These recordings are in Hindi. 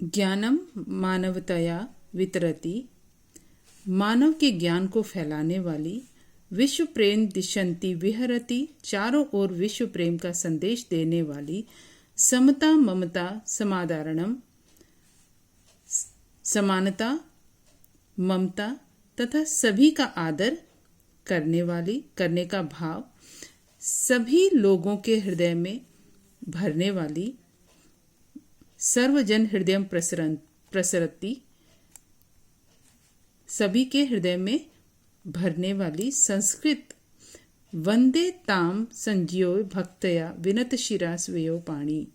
ज्ञानम मानवतया वितरति, मानव के ज्ञान को फैलाने वाली, विश्व प्रेम दिशंति विहरति, चारों ओर विश्व प्रेम का संदेश देने वाली, समता ममता समाधारणम, समानता ममता तथा सभी का आदर करने का भाव सभी लोगों के हृदय में भरने वाली, सर्वजन हृदय प्रसरति, सभी के हृदय में भरने वाली संस्कृत वंदे ताम संज्ञो भक्तया विनत शिरा स्वयो पाणी,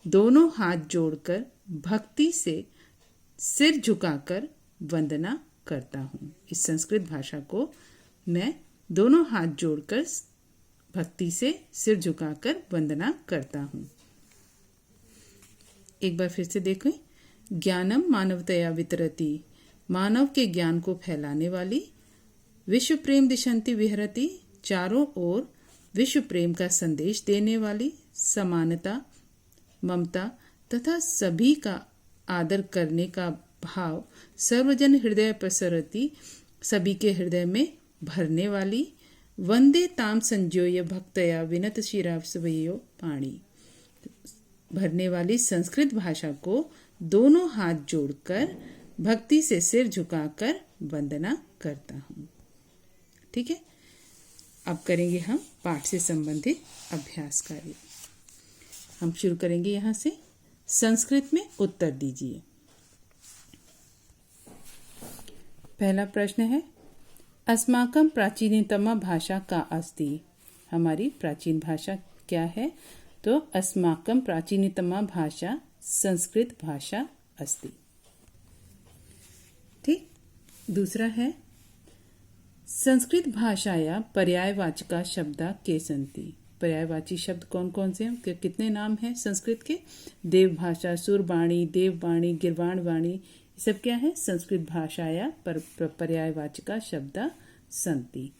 दोनों हाथ जोड़कर भक्ति से सिर झुकाकर वंदना करता हूँ। इस संस्कृत भाषा को मैं दोनों हाथ जोड़कर भक्ति से सिर झुकाकर वंदना करता हूँ। एक बार फिर से देखें। ज्ञानम मानवतया वितरति, मानव के ज्ञान को फैलाने वाली, विश्व प्रेम दिशंति विहरति, चारों ओर विश्व प्रेम का संदेश देने वाली, समानता ममता तथा सभी का आदर करने का भाव सर्वजन हृदय प्रसरति, सभी के हृदय में भरने वाली, वंदे ताम संज्ञोय भक्तया विनत शिरावयो पाणी, भरने वाली संस्कृत भाषा को दोनों हाथ जोड़कर भक्ति से सिर झुकाकर वंदना करता हूँ। ठीक है, अब करेंगे हम पाठ से संबंधित अभ्यास कार्य। हम शुरू करेंगे यहाँ से। संस्कृत में उत्तर दीजिए। पहला प्रश्न है, अस्माकं प्राचीनतमा भाषा का अस्ति, हमारी प्राचीन भाषा क्या है? तो अस्माकं प्राचीनतमा भाषा संस्कृत भाषा अस्ति। ठीक। दूसरा है, संस्कृत भाषाया पर्यायवाचिका शब्दा के सन्ति, पर्यायवाची शब्द कौन कौन से हैं? कितने नाम हैं संस्कृत के? देवभाषा, सुरवाणी, देववाणी, गिरवाणवाणी, ये सब क्या है? संस्कृत भाषाया पर्यायवाचिका शब्दा सन्ति।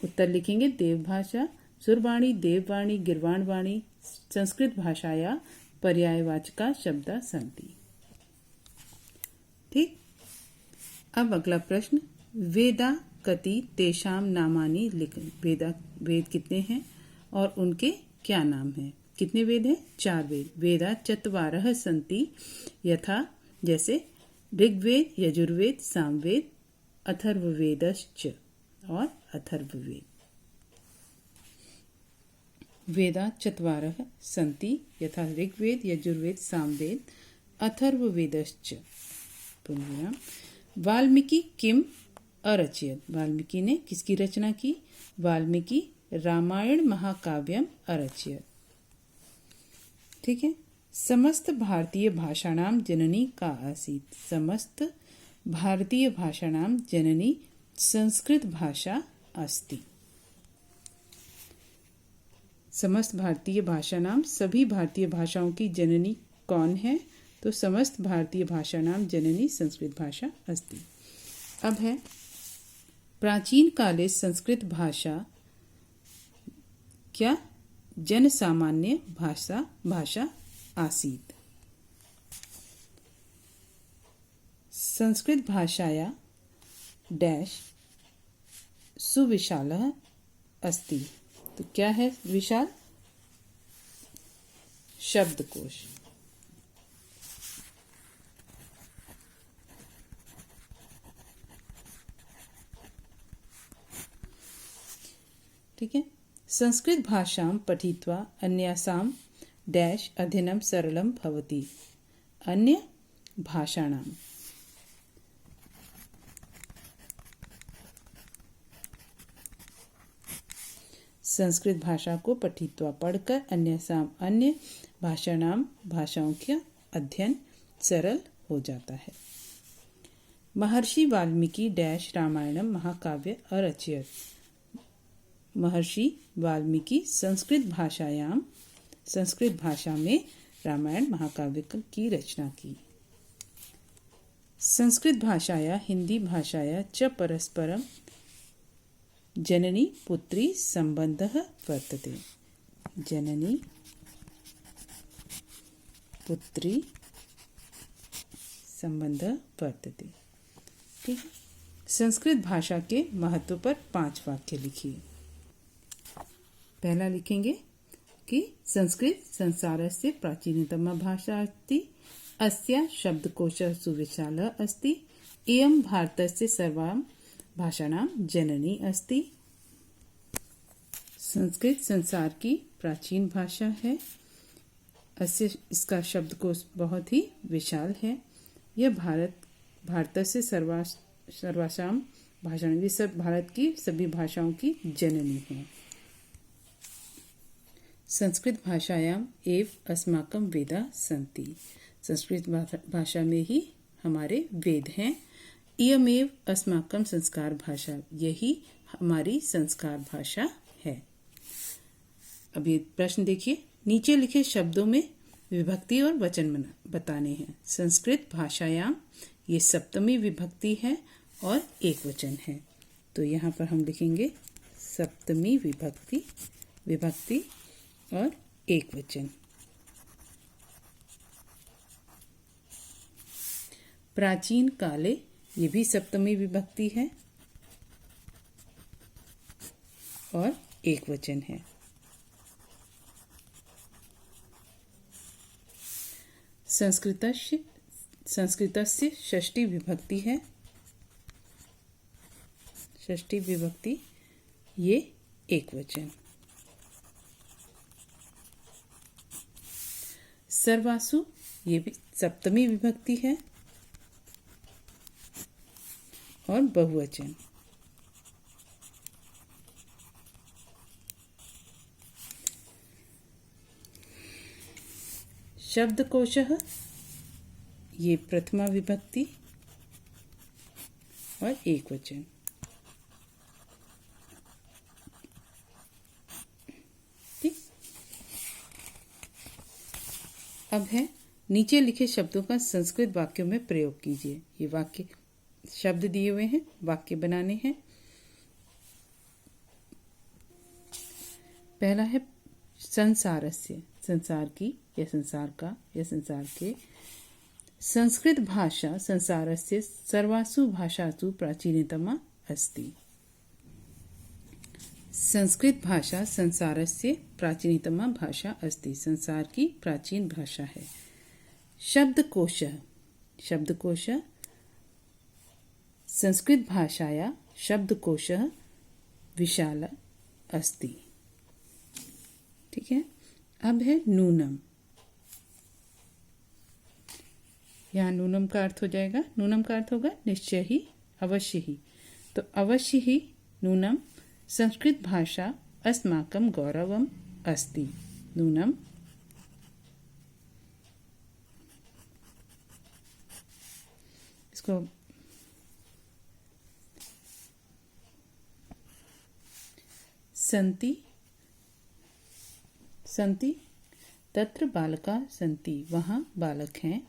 उत्तर लिखेंगे, देवभाषा, सुरवाणी, देववाणी, गिरवाणवाणी संस्कृत भाषाया पर्यायवाचिका शब्दा सन्ति। ठीक। अब अगला प्रश्न, वेदा कति तेषाम नामानि लिख। वेद कितने हैं और उनके क्या नाम हैं? कितने वेद हैं? 4 वेद। वेदा चत्वारः सन्ति, यथा जैसे ऋग्वेद, यजुर्वेद, सामवेद, अथर्ववेदश्च और अथर्ववेद। वेदा चत्वारः सन्ति, यथा ऋग्वेद, यजुर्वेद, सामवेद, अथर्ववेदश्च। पुनः वाल्मीकि किम अरचयत, वाल्मीकि ने किसकी रचना की? वाल्मीकि रामायण महाकाव्यम अरचयत। ठीक है। समस्त भारतीय भाषाणाम जननी का आसीत, समस्त भारतीय भाषाणाम जननी संस्कृत भाषा अस्ति। समस्त भारतीय भाषाणाम, सभी भारतीय भाषाओं की जननी कौन है? तो समस्त भारतीय भाषाणाम जननी संस्कृत भाषा अस्ति। अब है, प्राचीन काले संस्कृत भाषा क्या जन सामान्य भाषा आसीत। संस्कृत भाषाया डैश सुविशालः अस्ति। तो क्या है विशाल? शब्दकोश। ठीक है। संस्कृत भाषां पठित्वा अन्यासां डैश अध्ययनं सरलं भवति। अन्य भाषाणां, संस्कृत भाषा को पठित्वा पढ़कर अन्यासां अन्य भाषाणां भाषाओं का अध्ययन सरल हो जाता है। महर्षि वाल्मीकि डैश रामायणम महाकाव्य अरचयत। महर्षि वाल्मीकि संस्कृत भाषा में रामायण महाकाव्य की रचना की। संस्कृत भाषाया हिंदी भाषाया च परस्परम जननी पुत्री संबंधः वर्तते। जननी पुत्री संबंधः वर्तते। ठीक है। संस्कृत भाषा के महत्व पर 5 वाक्य लिखिए। पहला लिखेंगे कि संस्कृत संसारस्य प्राचीनतमा भाषा अस्ति, अस्या शब्दकोशः सुविशालः अस्ति, इयं भारतस्य सर्वां भाषाणां जननी अस्ति। संस्कृत संसार की प्राचीन भाषा है। इसका शब्दकोश बहुत ही विशाल है। यह भारतस्य सर्वासां भाषाणां, ये सब भारत की सभी भाषाओं की जननी है। संस्कृत भाषायाम एव अस्माकं वेदा सन्ति। संस्कृत भाषा में ही हमारे वेद हैं। इयमेव अस्माकं संस्कार भाषा, यही हमारी संस्कार भाषा है। अब ये प्रश्न देखिए, नीचे लिखे शब्दों में विभक्ति और वचन बताने हैं। संस्कृत भाषायाम, ये सप्तमी विभक्ति है और एक वचन है। तो यहाँ पर हम लिखेंगे सप्तमी विभक्ति और एक वचन। प्राचीन काले, ये भी सप्तमी विभक्ति है और एक वचन है। संस्कृतस्य षष्ठी विभक्ति है। षष्ठी विभक्ति, ये एक वचन। सर्वासु, ये भी सप्तमी विभक्ति है और बहुवचन। शब्दकोशः, ये प्रथमा विभक्ति और एक वचन। ठीक। अब है, नीचे लिखे शब्दों का संस्कृत वाक्यों में प्रयोग कीजिए। ये वाक्य शब्द दिए हुए हैं, वाक्य बनाने हैं। पहला है संसारस्य, संसार की या संसार का या संसार के। संस्कृत भाषा संसारस्य सर्वासु भाषासु प्राचीनतमा अस्ति। संस्कृत भाषा संसारस्य प्राचीनतमा भाषा अस्ति, संसार की प्राचीन भाषा है। शब्दकोश, संस्कृत भाषाया शब्दकोशः विशाल अस्ति। ठीक है। अब है नूनम। यहाँ नूनम का अर्थ हो जाएगा, नूनम का अर्थ होगा निश्चय ही, अवश्य ही। तो अवश्य ही नूनम संस्कृत भाषा अस्माकं गौरवम अस्ति। नूनम इसको संति तत्र बालका संति, वहाँ बालक हैं।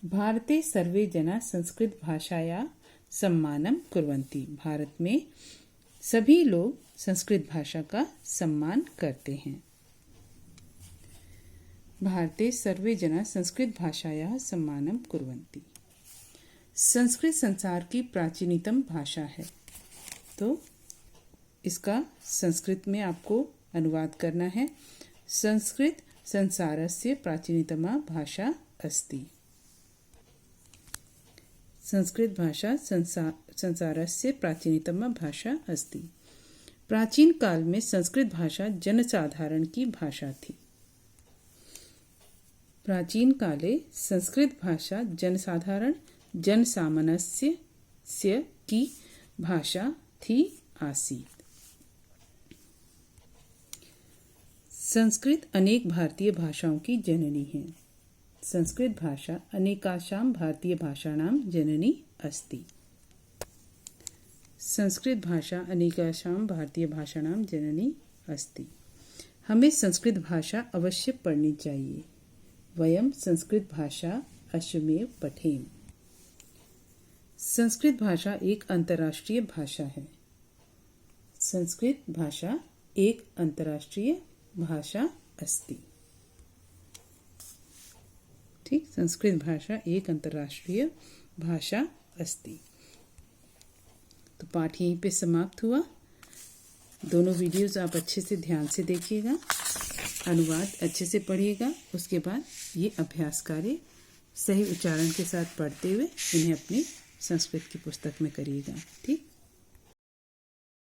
भारते सर्वे जना संस्कृत भाषाया सम्मानम कुर्वन्ति। भारत में सभी लोग संस्कृत भाषा का सम्मान करते हैं। भारते सर्वे जना संस्कृत भाषाया सम्मानम कुर्वन्ति। संस्कृत संसार की प्राचीनतम भाषा है। तो इसका संस्कृत में आपको अनुवाद करना है। संस्कृत संसारस्य प्राचीनतमा भाषा अस्ति। संस्कृत भाषा संसारस्य प्राचीनतमा भाषा अस्ति। प्राचीन काल में संस्कृत भाषा जनसाधारण की भाषा थी। प्राचीन काले संस्कृत भाषा जनसाधारण जनसामान्य की भाषा थी आसीत्। संस्कृत अनेक भारतीय भाषाओं की जननी है। संस्कृत भाषा अनेकाशां भारतीय भाषाणां जननी अस्ति। संस्कृत भाषा अनेकाशां भारतीय भाषाणां जननी अस्ति। हमें संस्कृत भाषा अवश्य पढ़नी चाहिए। वयं संस्कृत भाषा अश्वमेव पठेम। संस्कृत भाषा एक अंतर्राष्ट्रीय भाषा है। संस्कृत भाषा एक अंतर्राष्ट्रीय भाषा अस्ति। ठीक, संस्कृत भाषा एक अंतर्राष्ट्रीय भाषा अस्ति। तो पाठ यहीं पे समाप्त हुआ। दोनों वीडियोस आप अच्छे से ध्यान से देखिएगा, अनुवाद अच्छे से पढ़िएगा, उसके बाद ये अभ्यास कार्य सही उच्चारण के साथ पढ़ते हुए इन्हें अपनी संस्कृत की पुस्तक में करिएगा। ठीक।